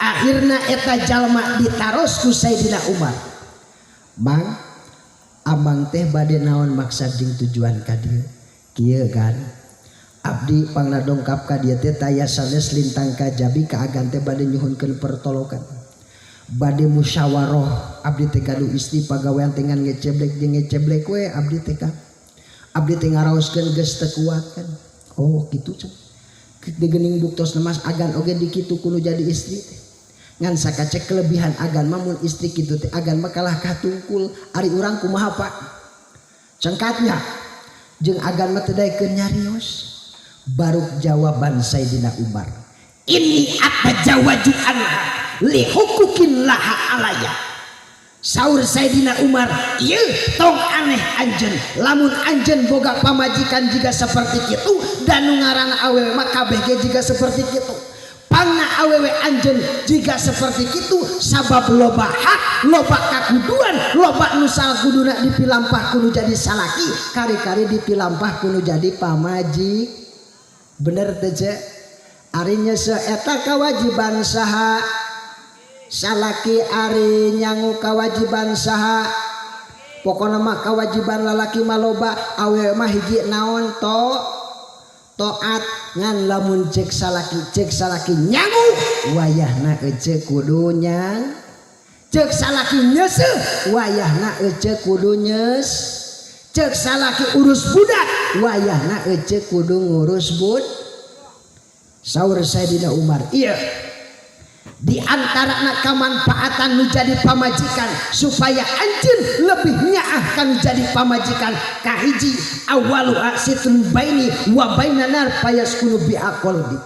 akhirna eta jalma ditaros ku Sayyidina Umar mang amang teh bade naon maksud jeung tujuan ka dieu kieu kan abdi pangna dongkap ka dieu teh taya sanes lintang kajabi ka agan teh bade nyuhunkeun pertolokan bade musyawarah abdi teh kadu istri pagawean teh ngan ngeceblek jeung ngeceblek we abdi teh ngaraoskeun geus teu kuat kan oh kitu can digeuning buktos mas agan oge di kitu kudu jadi istri teh ngan sakacek kelebihan agan mamun istri kitu teh agan mah kalah katungkul ari urang kumaha Pak cengkatnya jeung agan mah teu daekeun nyarios baruk jawaban Sayyidina Umar ini atajawaju anha li hukukin laha alaya saur Sayyidina Umar ieu tong aneh anjeun lamun anjeun boga pamajikan juga seperti kitu dan nu ngaranna awewe mah kabeh ge juga seperti kitu pangna awewe anjeun juga seperti kitu sabab loba hak loba kakuduan loba nu salakuduna dipilampah kudu jadi salaki kari-kari dipilampah kudu jadi pamajik bener teh cek arinya seeta kewajiban saha salaki ari nyangu kewajiban saha pokona mah kewajiban lalaki mah loba awewe mah hiji naon toat ngan lamun cek salaki nyangu wayahna ece kudu nyang cek salaki nyeseuh wayahna ece kudu nyes cek salaki urus budak wayahna ece kudu ngurus bud saur Sayyidina Umar iya di antara kemanfaatan nu jadi pamajikan supaya anjeun lebih nyaah kan jadi pamajikan kahiji awalu asitun baini wa bainan fayaskunu bi aqalbi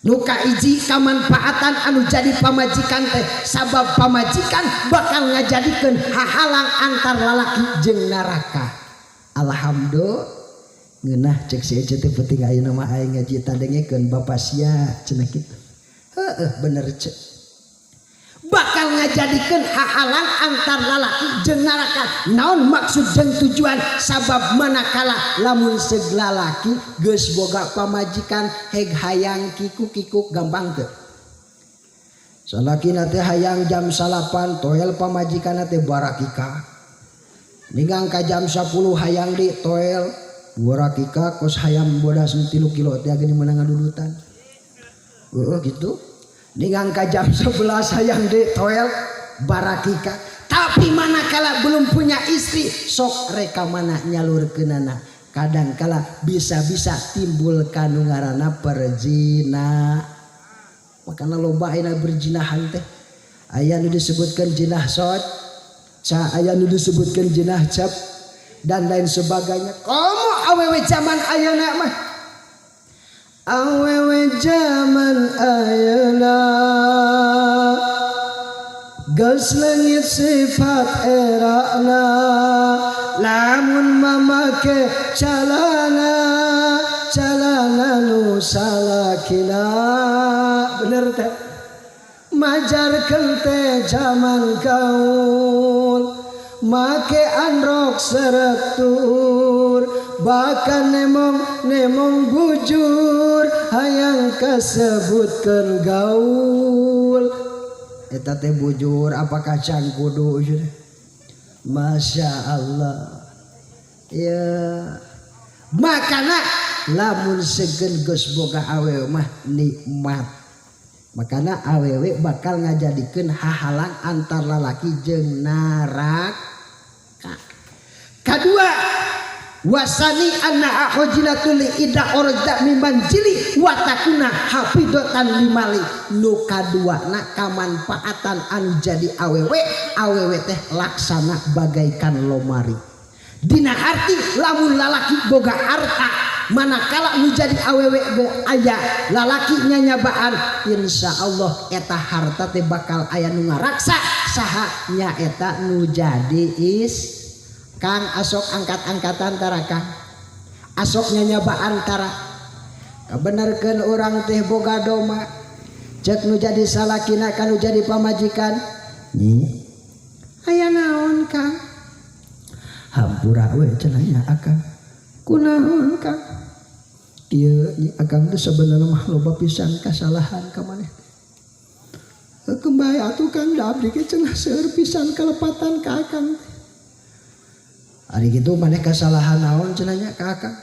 nu kahiji kamanfaatan anu jadi pamajikan teh sabab pamajikan bakal ngajadikeun hahalang antar lalaki jeung neraka alhamdulillah ngeunah cek si ece teh penting ayeuna mah aing ngaji tadengekeun bapa sia cenah kitu bener cek bakal ngajadikeun hahalang antar lalaki jeung neraka naon maksud jeung tujuan sabab manakala lamun segala laki geus boga pamajikan heg hayang kikuk gampang teu salakina teh hayang jam 8 toel pamajikanna teh barakika ninggang ka jam 10 hayang di toel barakika kos hayam bodas 3 kilo teh geuning meunang ngadudutan gitu ninggang ka jam 11 hayang di toel barakika tapi manakala belum punya istri sok reka mana nyalurkeunana kadang kala bisa-bisa timbul kanu ngaranna perzina makana loba ayeuna berzinahan teh aya nu disebutkeun jinah sod, aya nu disebutkeun jinah cap dan lain sebagainya. Komo awewe zaman ayeuna mah, awewe zaman ayeuna geus leungit sifat erana, lamun mamake calana nu salakina. Bener teh, majarkeun teh zaman gaul make androk seretur, bahkan nemong bujur hayang kasebutkeun gaul. Eta teh bujur apakah can kudu? Masya Allah ya. Makana lamun segen geus boga awewe mah nikmat, makana awewe bakal ngajadikeun hahalang antar lalaki jeung naraka. Kadua, wasani anna ahojilatul ida orda mimban jili watakuna hafidotan limali. Nu kaduana kamanfaatan anu jadi awewe teh laksana bagaikan lomari. Dina arti lamun lalaki boga harta, manakala nu jadi awewe aya lalaki nyanyabaan, insya Allah eta harta teh bakal aya nu ngaraksa saha nya eta nu jadi Kang. Asok angkat-angkatan tara Kang, asok nyanyabaan tara kabenerkeun urang teh boga doma, cek nu jadi salakina kan nu jadi pamajikan. Aya naon Kang? Hampura we cenanya Akang. Kunaon Kang? Ieu Akang teh sabenerna mah loba pisan kasalahan ka maneh. Kembali atuh Kang da abdi ge cenah seueur pisan kalepatan ka Akang. Ari kitu maneh kasalahan naon cenanya ka Akang?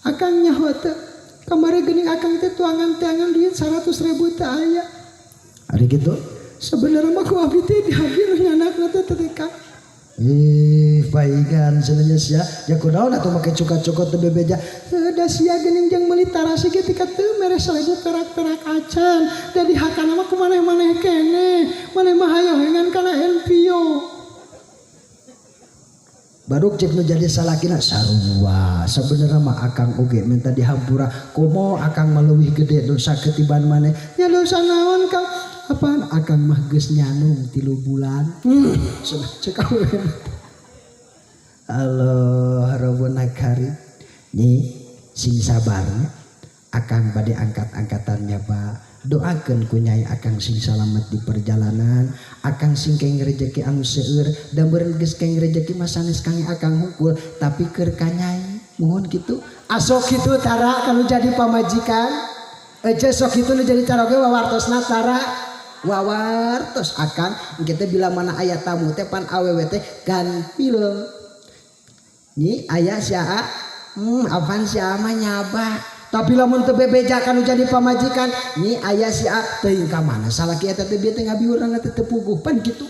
Akang nyaho teh kamari geuning Akang teh tuangan duit 100.000 teh aya. Ari kitu sabenerna mah ku abdi teh diambil nyanakna teh teh Kang. Baikan cenanya sia ya kunaon atuh make cuka-cuka teu bebeja. Da sia geuning jeung meuli tarasi ge tika teu mere 1000 perak-perak acan. Da dihakana mah ku maneh-maneh kene. Maneh mah hayohengan kana enpio. Baru cek nu jadi salakina sarua. Sabenerna mah Akang oge minta dihampura. Komo Akang mah leuwih gede dosa ketiban maneh. Ya dosa naon Kang? Apaan? Akang mah geus nyanung 3 bulan. Cenah cek awewe. Allah rabbuna karim. Nyi sing sabarnya Akang bade angkat-angkatannya Pak. Doakeun ku Nyai Akang sing salamet di perjalanan, Akang sing keng rezeki anu seueur, da beureun geus keng rezeki mah sanes kang Akang hungkul, tapi keur ka Nyai mohon kitu. Asok kitu tara kalau jadi pamajikan. Sok kitu nu jadi cara ge wawartosna tara. Wawartos Akang kita bila mana aya tamu teh pan awewe teh ganpil. Ni aya sia apaan sia mah nyaba. Tapi lamun teu bebeja kanu jadi pamajikan, ni aya sia teuing ka mana salaki eta teh bieu teh ngabiurna teh teu puguh pan kitu.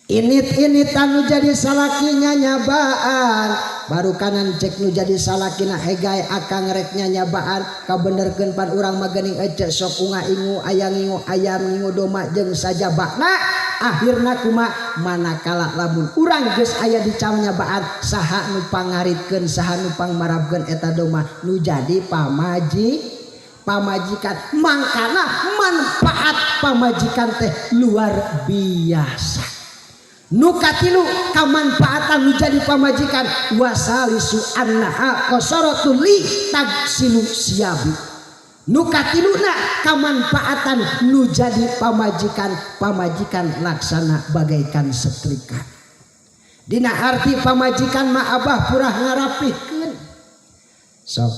Init anu jadi salakinya nyabaan, baru kanan cek nu jadi salakina hegay Akang rek nyabaan kabenerkeun pan urang mah geuning ece sok unga ingu aya ngingu ayam ngingu doma jeung sajabana. Akhirna kumaha manakala lamun urang geus aya di caw nyabaan saha nu pangaritkeun saha nu pangmarabkeun eta doma nu jadi pamajikan. Mangkana manfaat pamajikan teh luar biasa. Nu katilu kamanfaatan nu jadi pamajikan wasalisu annaha qasaratul li tagsilu siabi. Nu katiluna kamanfaatan nu jadi pamajikan laksana bagaikan setrika. Dina arti pamajikan mah abah purah ngarapihkeun. Sok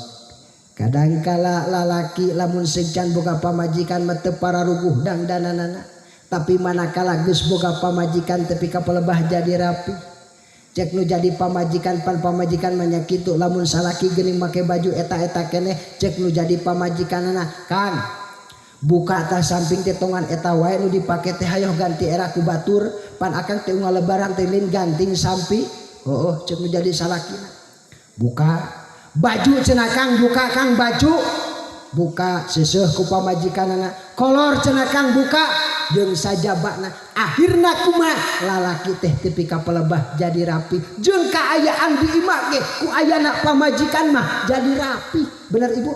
kadangkala lalaki lamun sejan boga pamajikan mah teu pararuguh dangdananana. Tapi manakala geus boga pamajikan tepi ka pelebah jadi rapi. Cek nu jadi pamajikan pan pamajikan manya kitu lamun salaki geuning make baju eta keneh cek nu jadi pamajikanana Kang buka tah samping teh tongan eta wae nu dipake teh hayo ganti era ku batur pan Akang teh unggal lebaran teh lin ganting sampi. Cek nu jadi salakina buka baju cenah Kang, buka Kang baju buka seseuh ku pamajikanana kolor cenah Kang buka jeung sajabana akhirna kumaha lalaki teh tepi ka pelebah jadi rapi jeung kaayaan di imah ge ku ayana pamajikan mah jadi rapi bener ibu.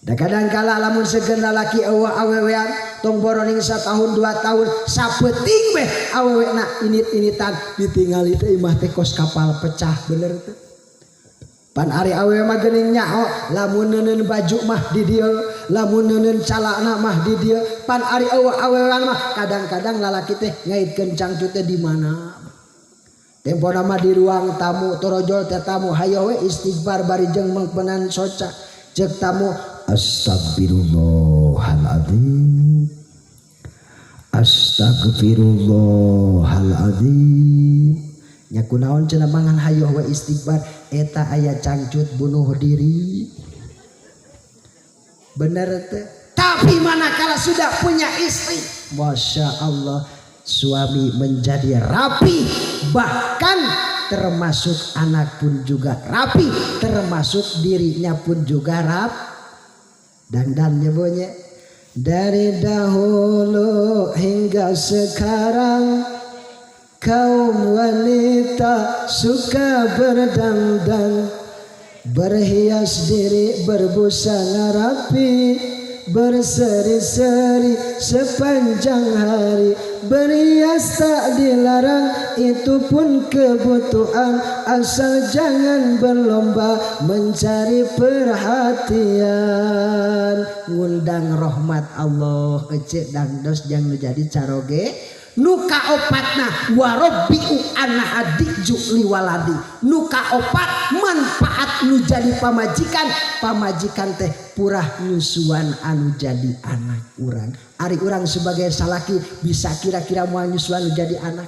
Da kadangkala lamun seukeun lalaki eueuh awewean tong boroning 1 tahun 2 tahun sapeuting beh awewena init-initan ditingali teh imah teh kos kapal pecah bener teh. Pan ari awewe mah geuning nyaho lamun neuneun baju mah di dieu lamun neuneun calana mah di dieu pan ari eueuh awewean mah kadang-kadang lalaki teh ngaitkeun cangcut teh di mana tempona mah di ruang tamu torojol teh tamu hayo we istighfar bari jeung mengpenan soca ceuk tamu astagfirullahaladzim astagfirullahaladzim nya kunaon cenah mangan hayo we istighfar eta aya cangcut bunuh diri bener teh. Tapi manakala sudah punya istri Masya Allah suami menjadi rapi bahkan termasuk anak pun juga rapi termasuk dirinya pun juga rap dan nyebutnya dari dahulu hingga sekarang kaum wanita suka berdandan berhias diri berbusana rapi berseri-seri sepanjang hari berhias tak dilarang itu pun kebutuhan asal jangan berlomba mencari perhatian ngundang rahmat Allah ecek dangdos jangan jadi caroge nuka opatna warabbiu anahadiju liwaladi nuka opat manfaat nu jadi pamajikan teh purah nyusuan anu jadi anak urang ari urang sebagai salaki bisa kira-kira moal nyusuan nu jadi anak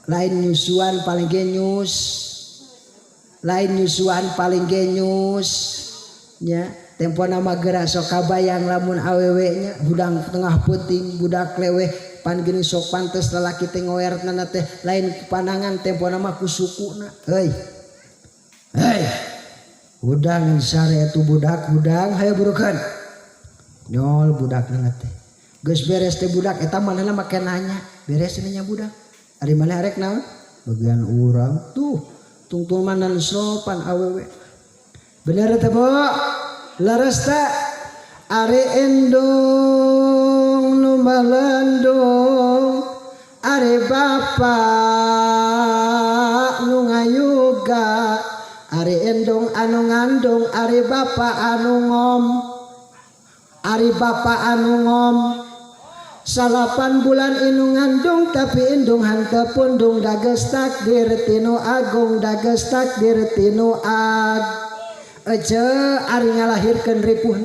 lain nyusuan paling genyus nya tempo nama geura sok kabayang lamun awewe nya budang tengah puting budak leweh pan geuning sok pantes lalaki teh ngoertna teh lain pandangan tempo nama ku sukuna heuy udang sare atuh budak hayo burukeun nyol budakna teh geus beres teh budak eta manehna make nanya beres nya budak ari maneh arek naon bagian urang tuh tungtung manan sopan awewe bener teh bo laras teh ari endong nu malandong ari bapak nu ngayuga ari endong anu ngandung ari bapak anu ngom 8 bulan inu ngandung tapi indung hanteu pundung dages takdir tinu agung dages takdir tinu ece ari ngalahirkeun ripuh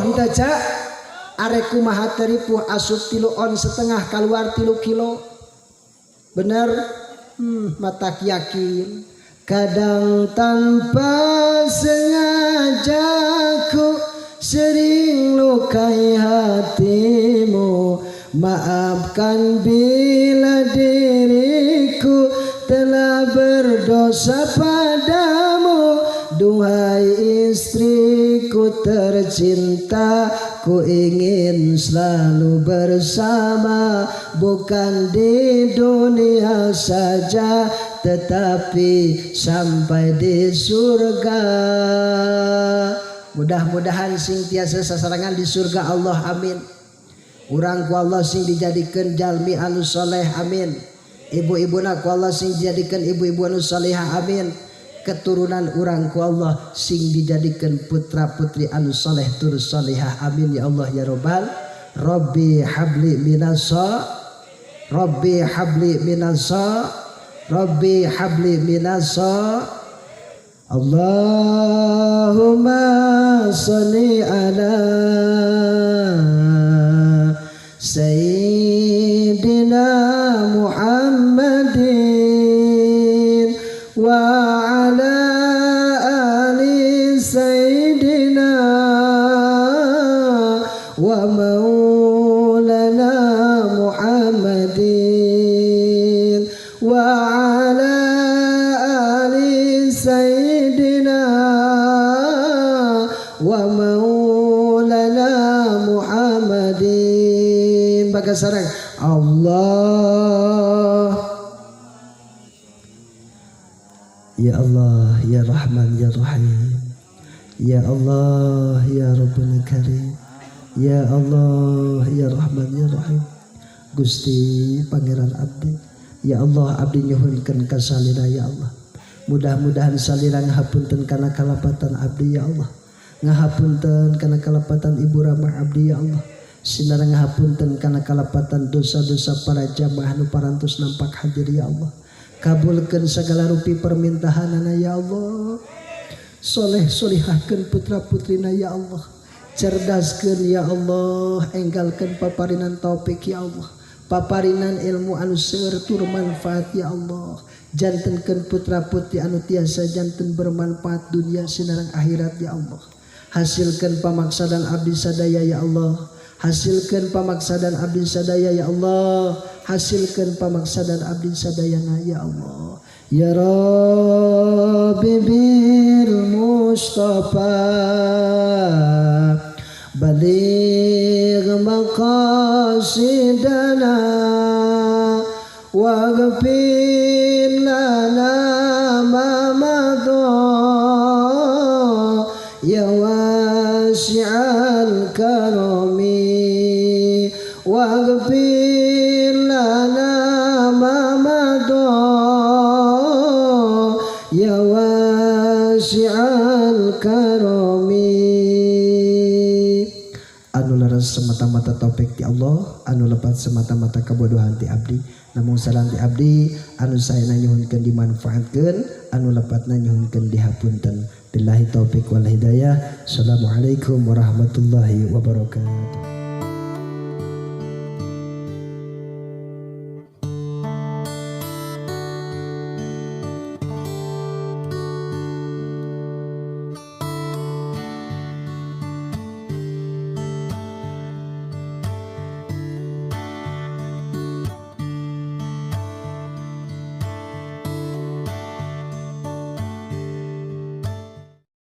henteu cek arek kumaha teu ripuh asup 3 on setengah keluar 3 kilo bener matak yakin kadang tanpa sengaja ku sering lukai hatimu maafkan bila diriku telah berdosa padamu duhai istriku tercinta ku ingin selalu bersama bukan di dunia saja tetapi sampai di surga. Mudah-mudahan sing tiasa sasarangan di surga Allah amin. Urang ku Allah sing dijadikeun jalmi anu soleh amin. Ibu-ibuna ku Allah sing dijadikeun ibu-ibu anu salehah amin. Keturunan urang ku Allah sing dijadikeun putra-putri anu soleh tur salehah amin ya Allah ya Rabbal Rabbi habli minasa Rabbi habli minasa Rabbi habli minasa Allahumma salli ala Sayyidina Muhammadin wa ala ali Sayyidina wa maulana Muhammadin wa ala ali Sayyidina wa maulana Muhammad kasarang Allah. Ya Allah, ya Rahman, ya Rahim. Ya Allah, ya Rabbul Karim. Ya Allah, ya Rahman, ya Rahim. Gusti Pangeran Abdi, ya Allah abdi nyuhunkeun ka salira ya Allah. Mudah-mudahan salira ngahapunten kana kalapatan abdi ya Allah. Ngahapunten kana kalapatan Ibu Ramah abdi ya Allah. Sinara ngahapunten kana kalapatan dosa-dosa para jamaah nu parantos nampak hadir ya Allah. Kabulkeun segala rupi permintaanana ya Allah. Soleh solihahkeun putra putrina ya Allah. Cerdaskeun ya Allah, enggalkeun paparinan taufik ya Allah. Paparinan ilmu anu seueur tur manfaat ya Allah. Jantenkeun putra putri anu tiasa janten bermanfaat dunia sinareng akhirat ya Allah. Hasilkeun pamaksadan abdi sadaya ya Allah. Hasilkeun pamaksadan abdi sadaya ya Allah. Hasilkeun pamaksadan abdi sadayana ya Allah. Ya Rabbi bil Mustafa baligh maqasidana waghfir lana ma madha ya wasi'al karami waghfir lana ma madha ya wasi'al karami. Anu laras semata-mata taufik ti Allah, anu lepat semata-mata kabodohan ti abdi. Namun salam ti abdi anu saena nyuhunkeun dimanfaatkeun, anu lepatna nyuhunkeun dihapunten. Billahi taufik wal hidayah. Assalamualaikum warahmatullahi wabarakatuh.